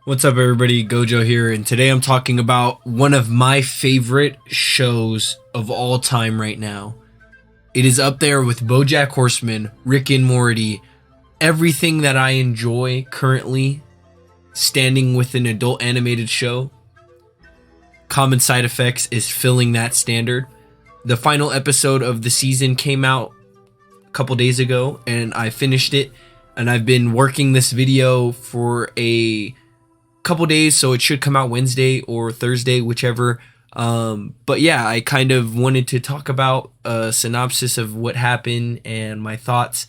What's up, everybody? Gojo here, and today I'm talking about one of my favorite shows of all time right now. It is up there with BoJack Horseman, Rick and Morty, everything that I enjoy currently standing with an adult animated show. Common Side Effects is filling that standard. The final episode of the season came out a couple days ago, and I finished it, and I've been working this video for a couple days, so it should come out Wednesday or Thursday, whichever. But yeah, I kind of wanted to talk about a synopsis of what happened and my thoughts.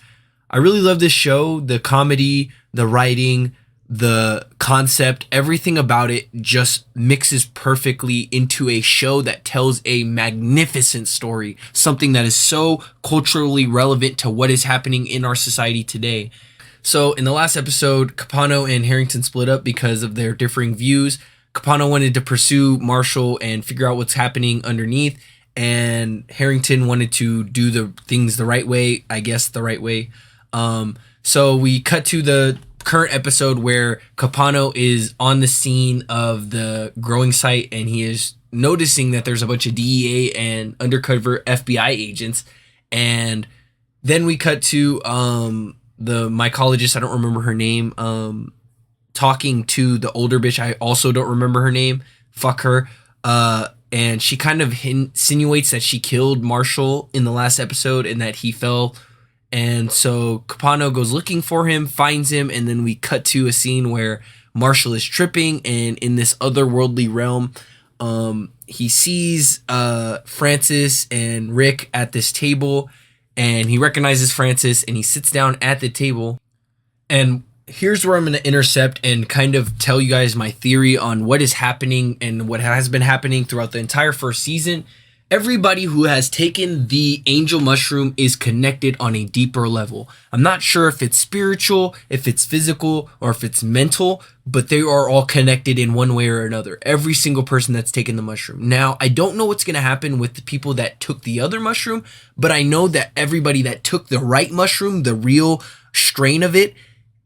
I really love this show. The comedy, the writing, the concept, everything about it just mixes perfectly into a show that tells a magnificent story, something that is so culturally relevant to what is happening in our society today. So in the last episode, Capano and Harrington split up because of their differing views. Capano wanted to pursue Marshall and figure out what's happening underneath, and Harrington wanted to do the things the right way, I guess the right way. So we cut to the current episode where Capano is on the scene of the growing site, and he is noticing that there's a bunch of DEA and undercover FBI agents. And then we cut to the mycologist, I don't remember her name, talking to the older bitch, I also don't remember her name, fuck her, and she kind of insinuates that she killed Marshall in the last episode and that he fell, and so Capano goes looking for him, finds him, and then we cut to a scene where Marshall is tripping, and in this otherworldly realm, he sees Francis and Rick at this table, and he recognizes Francis, and he sits down at the table. And here's where I'm going to intercept and kind of tell you guys my theory on what is happening and what has been happening throughout the entire first season. Everybody who has taken the angel mushroom is connected on a deeper level. I'm not sure if it's spiritual, if it's physical, or if it's mental, but they are all connected in one way or another. Every single person that's taken the mushroom. Now, I don't know what's going to happen with the people that took the other mushroom, but I know that everybody that took the right mushroom, the real strain of it,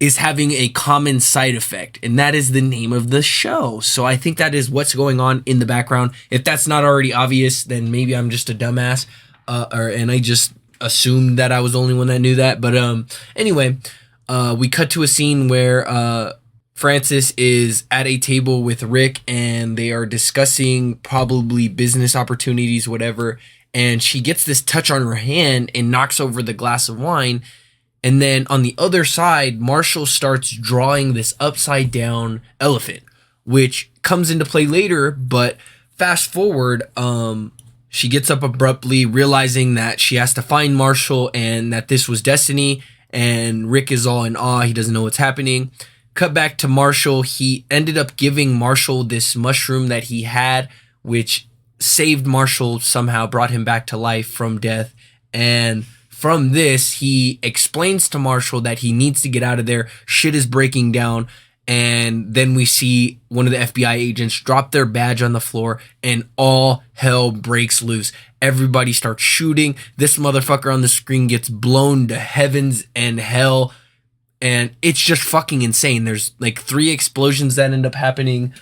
is having a common side effect, and that is the name of the show. So I think that is what's going on in the background. If that's not already obvious, then maybe I'm just a dumbass, and I just assumed that I was the only one that knew that. But anyway, we cut to a scene where Francis is at a table with Rick, and they are discussing probably business opportunities, whatever, and she gets this touch on her hand and knocks over the glass of wine. And then on the other side, Marshall starts drawing this upside down elephant, which comes into play later. But fast forward, she gets up abruptly, realizing that she has to find Marshall and that this was destiny. And Rick is all in awe. He doesn't know what's happening. Cut back to Marshall. He ended up giving Marshall this mushroom that he had, which saved Marshall somehow, brought him back to life from death. And from this, he explains to Marshall that he needs to get out of there. Shit is breaking down. And then we see one of the FBI agents drop their badge on the floor, and all hell breaks loose. Everybody starts shooting. This motherfucker on the screen gets blown to heavens and hell. And it's just fucking insane. There's like 3 explosions that end up happening.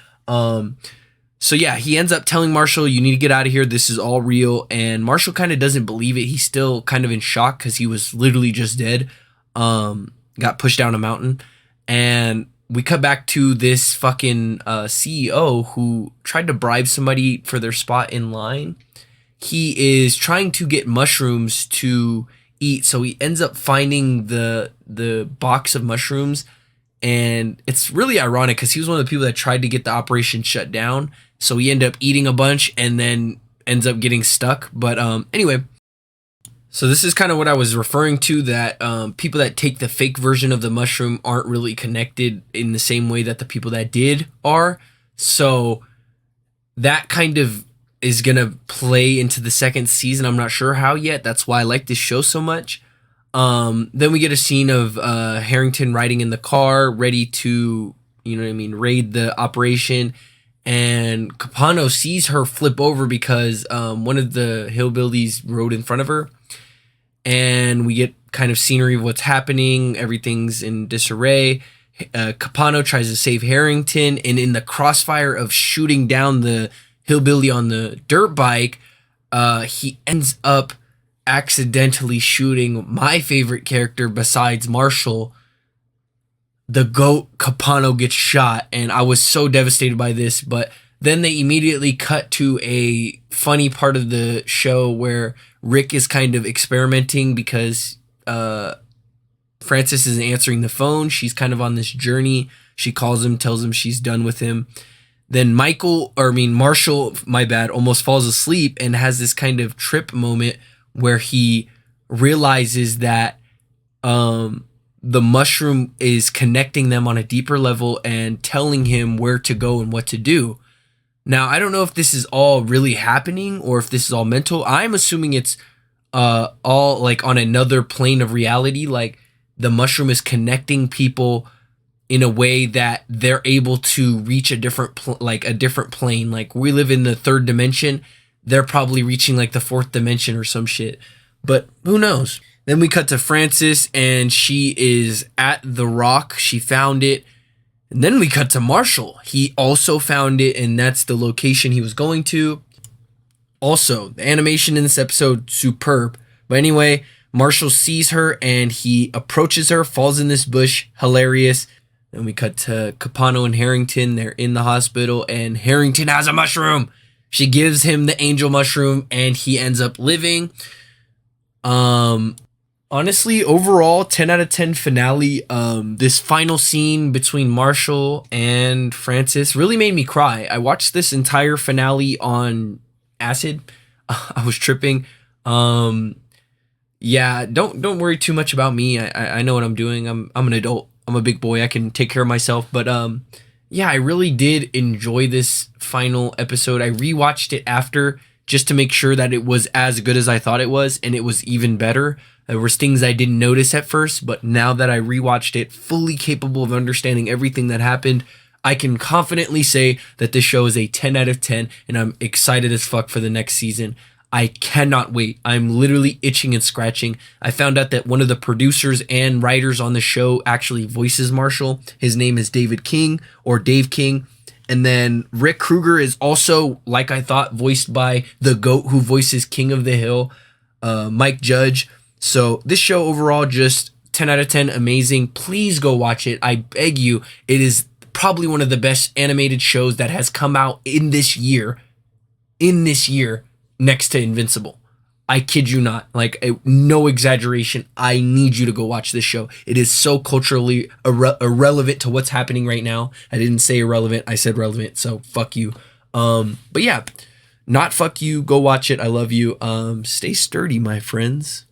So yeah, he ends up telling Marshall, you need to get out of here. This is all real. And Marshall kind of doesn't believe it. He's still kind of in shock because he was literally just dead. Got pushed down a mountain. And we cut back to this fucking CEO who tried to bribe somebody for their spot in line. He is trying to get mushrooms to eat. So he ends up finding the box of mushrooms. And it's really ironic because he was one of the people that tried to get the operation shut down. So he ended up eating a bunch and then ends up getting stuck. But anyway, so this is kind of what I was referring to, that people that take the fake version of the mushroom aren't really connected in the same way that the people that did are. So that kind of is going to play into the second season. I'm not sure how yet. That's why I like this show so much. Then we get a scene of Harrington riding in the car, ready to, raid the operation. And Capano sees her flip over because one of the hillbillies rode in front of her. And we get kind of scenery of what's happening. Everything's in disarray. Capano tries to save Harrington, and in the crossfire of shooting down the hillbilly on the dirt bike, he ends up accidentally shooting my favorite character besides Marshall. The GOAT Capano gets shot, and I was so devastated by this, but then they immediately cut to a funny part of the show where Rick is kind of experimenting because Frances isn't answering the phone. She's kind of on this journey. She calls him, tells him she's done with him. Then Marshall, my bad, almost falls asleep and has this kind of trip moment where he realizes that the mushroom is connecting them on a deeper level and telling him where to go and what to do. Now, I don't know if this is all really happening or if this is all mental. I'm assuming it's all like on another plane of reality. Like the mushroom is connecting people in a way that they're able to reach a different plane. Like we live in the third dimension. They're probably reaching like the fourth dimension or some shit. But who knows? Then we cut to Frances and she is at the rock. She found it. And then we cut to Marshall. He also found it, and that's the location he was going to. Also, the animation in this episode, superb. But anyway, Marshall sees her and he approaches her, falls in this bush. Hilarious. Then we cut to Capano and Harrington. They're in the hospital and Harrington has a mushroom. She gives him the angel mushroom and he ends up living. Honestly, overall, 10 out of 10 finale. This final scene between Marshall and Frances really made me cry. I watched this entire finale on acid. I was tripping. Yeah, don't worry too much about me. I know what I'm doing. I'm an adult. I'm a big boy. I can take care of myself. But yeah, I really did enjoy this final episode. I rewatched it after just to make sure that it was as good as I thought it was, and it was even better. There was things I didn't notice at first, but now that I rewatched it, fully capable of understanding everything that happened, I can confidently say that this show is a 10 out of 10, and I'm excited as fuck for the next season. I cannot wait. I'm literally itching and scratching. I found out that one of the producers and writers on the show actually voices Marshall. His name is David King, or Dave King. And then Rick Kruger is also, like I thought, voiced by the GOAT who voices King of the Hill, Mike Judge. So this show overall, just 10 out of 10, amazing. Please go watch it. I beg you. It is probably one of the best animated shows that has come out in this year, next to Invincible. I kid you not. Like, no exaggeration. I need you to go watch this show. It is so culturally irrelevant to what's happening right now. I didn't say irrelevant. I said relevant. So fuck you. But yeah, not fuck you. Go watch it. I love you. Stay sturdy, my friends.